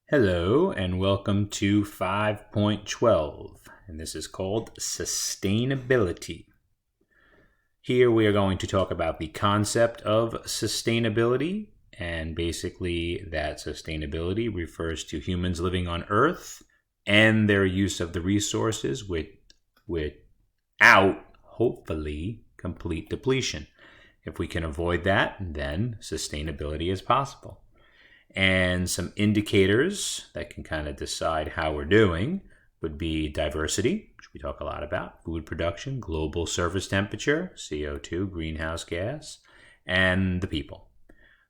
Hello and welcome to 5.12, and this is called sustainability. Here we are going to talk about the concept of sustainability, and basically that sustainability refers to humans living on Earth and their use of the resources without, hopefully, complete depletion. If we can avoid that, then sustainability is possible. And some indicators that can kind of decide how we're doing would be diversity, which we talk a lot about, food production, global surface temperature, CO2, greenhouse gas, and the people.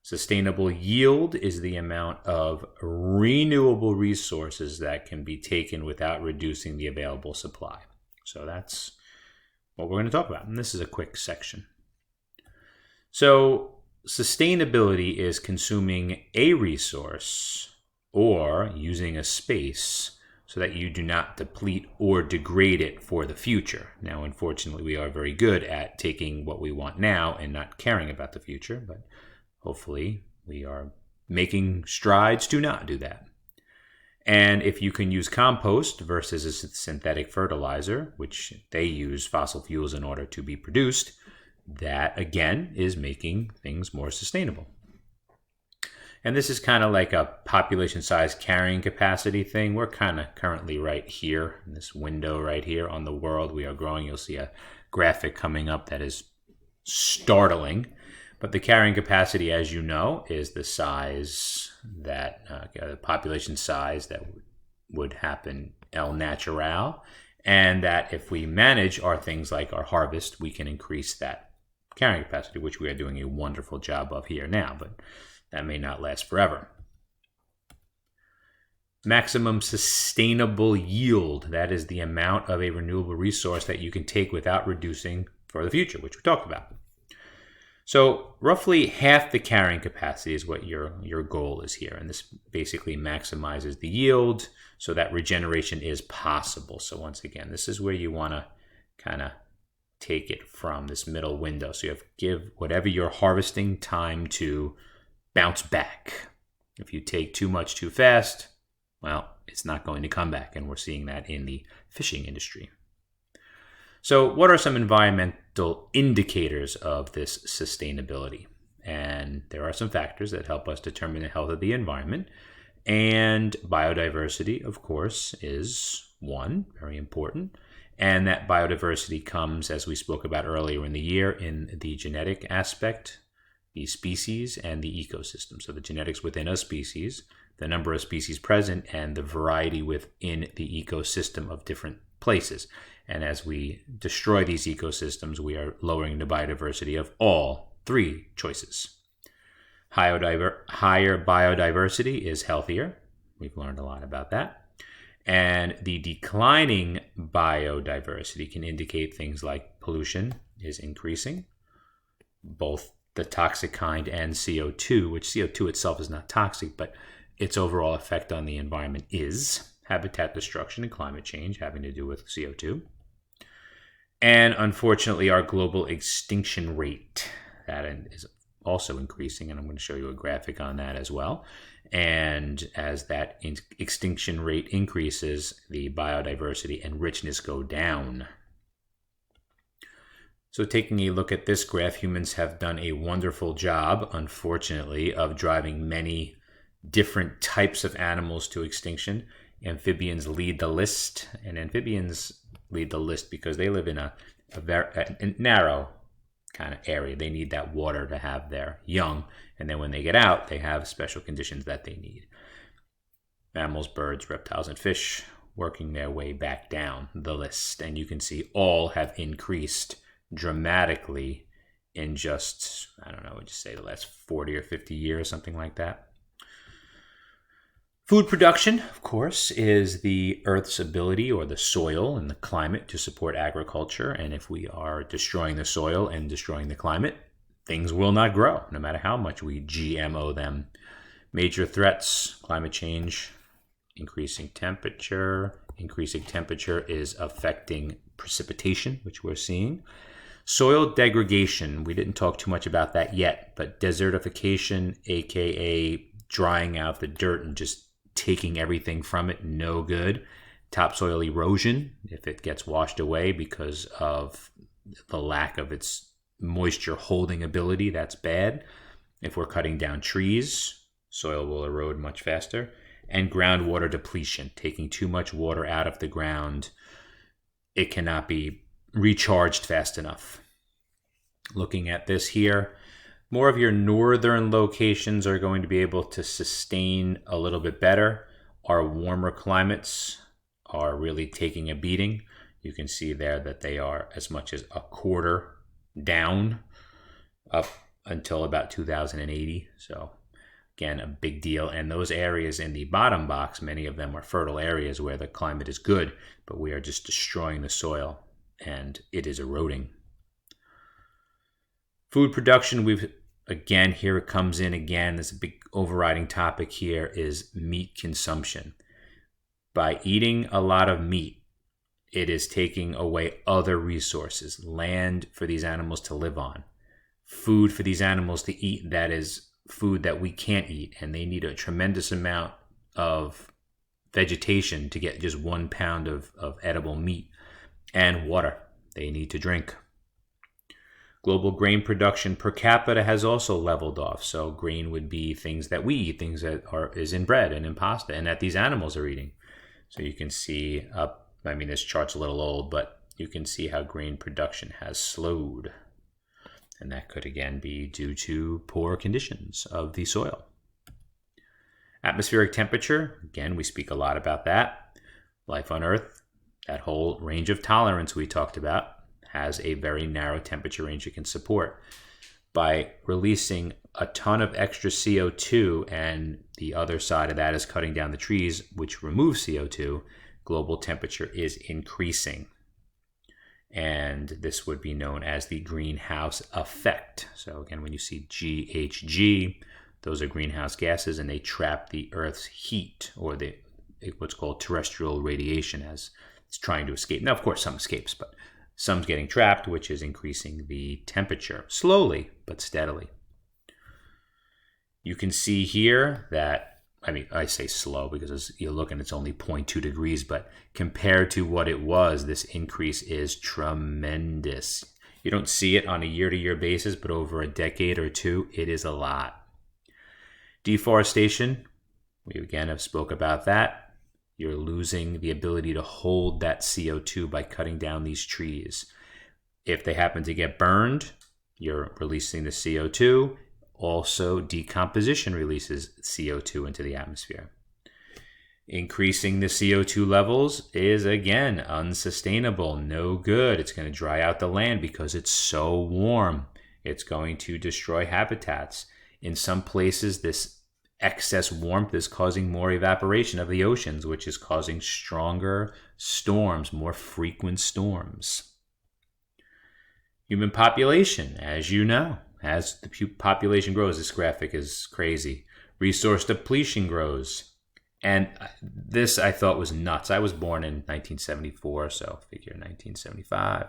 Sustainable yield is the amount of renewable resources that can be taken without reducing the available supply. So that's what we're going to talk about. And this is a quick section. So sustainability is consuming a resource or using a space so that you do not deplete or degrade it for the future. Now, unfortunately, we are very good at taking what we want now and not caring about the future, but hopefully we are making strides to not do that. And if you can use compost versus a synthetic fertilizer, which they use fossil fuels in order to be produced, that, again, is making things more sustainable. And this is kind of like a population size carrying capacity thing. We're kind of currently right here in this window right here on the world. We are growing. You'll see a graphic coming up that is startling. But the carrying capacity, as you know, is the size that, the population size that would happen el natural. And that if we manage our things like our harvest, we can increase that carrying capacity, which we are doing a wonderful job of here now, but that may not last forever. Maximum sustainable yield, that is the amount of a renewable resource that you can take without reducing for the future, which we talked about. So roughly half the carrying capacity is what your goal is here, and this basically maximizes the yield so that regeneration is possible. So once again, this is where you want to kind of take it from this middle window. So you have to give whatever you're harvesting time to bounce back. If you take too much too fast, well, it's not going to come back. And we're seeing that in the fishing industry. So what are some environmental indicators of this sustainability? And there are some factors that help us determine the health of the environment. And biodiversity, of course, is one, very important. And that biodiversity comes, as we spoke about earlier in the year, in the genetic aspect, the species, and the ecosystem. So the genetics within a species, the number of species present, and the variety within the ecosystem of different places. And as we destroy these ecosystems, we are lowering the biodiversity of all three choices. Higher biodiversity is healthier. We've learned a lot about that. And the declining biodiversity can indicate things like pollution is increasing, both the toxic kind and CO2, which CO2 itself is not toxic, but its overall effect on the environment is habitat destruction and climate change having to do with CO2. And unfortunately, our global extinction rate, that is also increasing, and I'm going to show you a graphic on that as well. And as that extinction rate increases, the biodiversity and richness go down. So taking a look at this graph, humans have done a wonderful job, unfortunately, of driving many different types of animals to extinction. Amphibians lead the list, and amphibians lead the list because they live in a very narrow kind of area. They need that water to have their young, and then when they get out, they have special conditions that they need. Mammals, birds, reptiles, and fish working their way back down the list, and you can see all have increased dramatically in just, I don't know, would you say the last 40 or 50 years, something like that. Food production, of course, is the Earth's ability, or the soil and the climate, to support agriculture. And if we are destroying the soil and destroying the climate, things will not grow, no matter how much we GMO them. Major threats: climate change, increasing temperature. Increasing temperature is affecting precipitation, which we're seeing. Soil degradation, we didn't talk too much about that yet, but desertification, aka drying out the dirt and just taking everything from it, no good. Topsoil erosion, if it gets washed away because of the lack of its moisture holding ability, that's bad. If we're cutting down trees, soil will erode much faster. And groundwater depletion, taking too much water out of the ground, it cannot be recharged fast enough. Looking at this here, more of your northern locations are going to be able to sustain a little bit better. Our warmer climates are really taking a beating. You can see there that they are as much as a quarter down up until about 2080. So again, a big deal. And those areas in the bottom box, many of them are fertile areas where the climate is good, but we are just destroying the soil and it is eroding. Food production, again, here it comes in again. There's a big overriding topic here is meat consumption. By eating a lot of meat, it is taking away other resources, land for these animals to live on, food for these animals to eat that is food that we can't eat, and they need a tremendous amount of vegetation to get just 1 pound of edible meat, and water they need to drink. Global grain production per capita has also leveled off. So grain would be things that we eat, things that is in bread and in pasta, and that these animals are eating. So you can see this chart's a little old, but you can see how grain production has slowed. And that could again be due to poor conditions of the soil. Atmospheric temperature, again, we speak a lot about that. Life on Earth, that whole range of tolerance we talked about, has a very narrow temperature range it can support. By releasing a ton of extra CO2, and the other side of that is cutting down the trees, which remove CO2, global temperature is increasing. And this would be known as the greenhouse effect. So again, when you see GHG, those are greenhouse gases, and they trap the Earth's heat, or what's called terrestrial radiation, as it's trying to escape. Now, of course, some escapes, but some's getting trapped, which is increasing the temperature slowly but steadily. You can see here that, I say slow because as you look and it's only 0.2 degrees, but compared to what it was, this increase is tremendous. You don't see it on a year-to-year basis, but over a decade or two, it is a lot. Deforestation, we again have spoke about that. You're losing the ability to hold that CO2 by cutting down these trees. If they happen to get burned, you're releasing the CO2. Also, decomposition releases CO2 into the atmosphere. Increasing the CO2 levels is, again, unsustainable, no good. It's going to dry out the land because it's so warm. It's going to destroy habitats. In some places, this excess warmth is causing more evaporation of the oceans, which is causing stronger storms, more frequent storms. Human population, as you know, as the population grows, this graphic is crazy. Resource depletion grows. And this I thought was nuts. I was born in 1974, so figure 1975.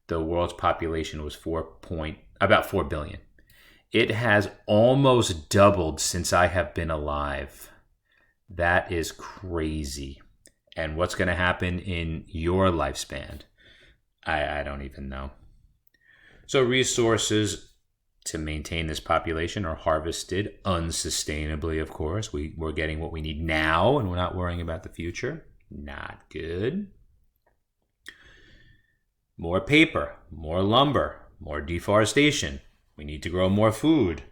The world's population was about 4 billion. It has almost doubled since I have been alive. That is crazy. And what's going to happen in your lifespan? I don't even know. So resources to maintain this population are harvested unsustainably, of course. We're getting what we need now, and we're not worrying about the future. Not good. More paper, more lumber, more deforestation. We need to grow more food,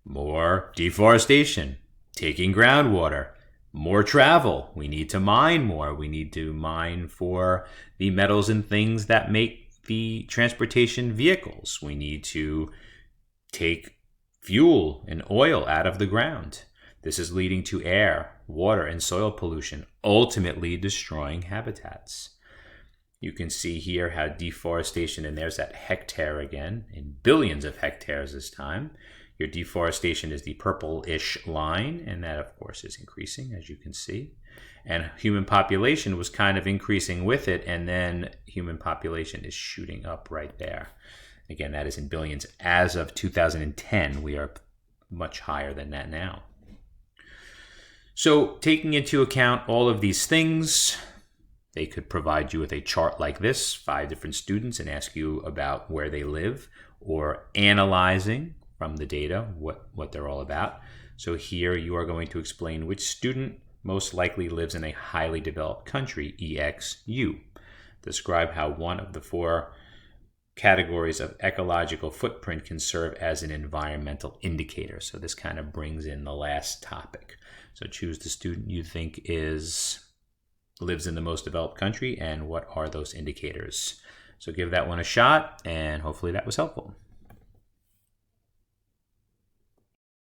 more deforestation, taking groundwater, more travel. We need to mine more. We need to mine for the metals and things that make the transportation vehicles. We need to take fuel and oil out of the ground. This is leading to air, water, and soil pollution, ultimately destroying habitats. You can see here how deforestation, and there's that hectare again, in billions of hectares this time. Your deforestation is the purple-ish line, and that, of course, is increasing, as you can see. And human population was kind of increasing with it, and then human population is shooting up right there. Again, that is in billions. As of 2010, we are much higher than that now. So taking into account all of these things, they could provide you with a chart like this, 5 different students, and ask you about where they live, or analyzing from the data what they're all about. So here you are going to explain which student most likely lives in a highly developed country, EXU. Describe how one of the 4 categories of ecological footprint can serve as an environmental indicator. So this kind of brings in the last topic. So choose the student you think lives in the most developed country, and what are those indicators. So give that one a shot, and hopefully that was helpful.